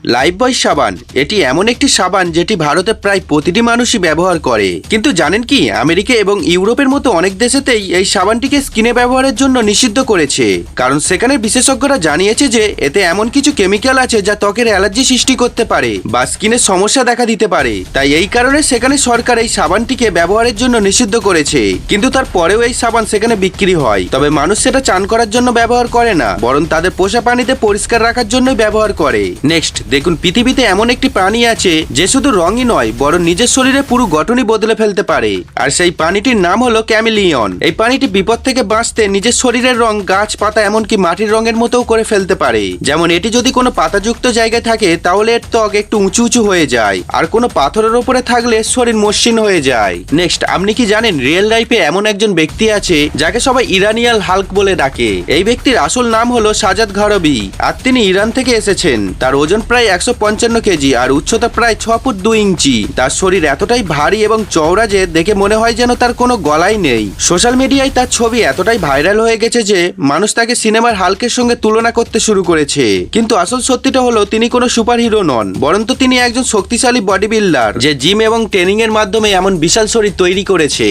Lifebuoy সাবান এটি এমন একটি সাবান যেটি ভারতে প্রায় প্রতিটি মানুষই ব্যবহার করে। কিন্তু জানেন কি, আমেরিকা এবং ইউরোপের মতো অনেক দেশেতেই এই সাবানটিকে স্কিনে ব্যবহারের জন্য নিষিদ্ধ করেছে, কারণ সেখানে বিশেষজ্ঞরা জানিয়েছে যে এতে এমন কিছু কেমিক্যাল আছে যা ত্বকের অ্যালার্জি সৃষ্টি করতে পারে বা স্কিনের সমস্যা দেখা দিতে পারে। তাই এই কারণে সেখানে সরকার এই সাবানটিকে ব্যবহারের জন্য নিষিদ্ধ করেছে। কিন্তু তারপরেও এই সাবান সেখানে বিক্রি হয়, তবে মানুষ সেটা চান করার জন্য ব্যবহার করে না, বরং তাদের পোষা পানিতে পরিষ্কার রাখার জন্যই ব্যবহার করে। নেক্সট দেখুন, পৃথিবীতে এমন একটি প্রাণী আছে যে শুধু রঙই নয় বরং নিজের শরীরে পুরো গঠনই বদলে ফেলতে পারে, আর সেই প্রাণীটির নাম হলো ক্যামেলিয়ন। এই প্রাণীটি বিপদ থেকে বাঁচতে নিজের শরীরের রং গাছপাতা এমনকি মাটির রঙের মতোও করে ফেলতে পারে। যেমন এটি যদি কোনো পাতাযুক্ত জায়গায় থাকে তাহলে এর ত্বক একটু উঁচু উঁচু হয়ে যায়, আর কোনো পাথরের উপরে থাকলে শরীর মসৃণ হয়ে যায়। নেক্সট, আপনি কি জানেন রিয়েল লাইফে এমন একজন ব্যক্তি আছে যাকে সবাই ইরানিয়াল হাল্ক বলে ডাকে। এই ব্যক্তির আসল নাম হলো সাজাদ ঘারবি, আর তিনি ইরান থেকে এসেছেন। তার ওজন প্রায় 155 কেজি আর উচ্চতা প্রায় 6 ফুট 2 ইঞ্চি। তার শরীর এতটাই ভারী এবং চওড়া যে দেখে মনে হয় যেন তার কোনো গলাই নেই। সোশ্যাল মিডিয়ায় তার ছবি এতটাই ভাইরাল হয়ে গেছে যে মানুষ তাকে সিনেমার হাল্কের সঙ্গে তুলনা করতে শুরু করেছে। কিন্তু আসল সত্যিটা হলো তিনি কোনো সুপার হিরো নন, বরং তিনি একজন শক্তিশালী বডি বিল্ডার যে জিম এবং ট্রেনিং এর মাধ্যমে এমন বিশাল শরীর তৈরি করেছে।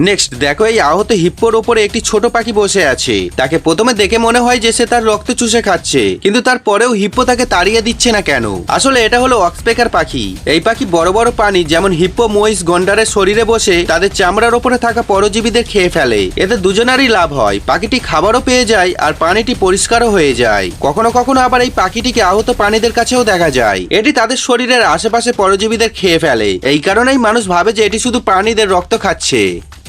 নেক্সট দেখো, এই আহত হিপ্পোর ওপরে একটি ছোট পাখি বসে আছে। তাকে প্রথমে দেখে মনে হয় যে সে তার রক্ত চুষে খাচ্ছে, কিন্তু তারপরেও হিপ্পো তাকে তাড়িয়ে দিচ্ছে না কেন? আসলে এটা হলো অক্সপেকার পাখি। এই পাখি বড় বড় প্রাণী যেমন হিপ্পো, মহিষ, গন্ডারের শরীরে বসে তাদের চামড়ার ওপরে থাকা পরজীবীদের খেয়ে ফেলে। এতে দুজনারই লাভ হয়, পাখিটি খাবারও পেয়ে যায় আর পানিটি পরিষ্কারও হয়ে যায়। কখনো কখনো আবার এই পাখিটিকে আহত প্রাণীদের কাছেও দেখা যায়। এটি তাদের শরীরের আশেপাশে পরজীবীদের খেয়ে ফেলে। এই কারণেই মানুষ ভাবে যে এটি শুধু প্রাণীদের রক্ত খাচ্ছে।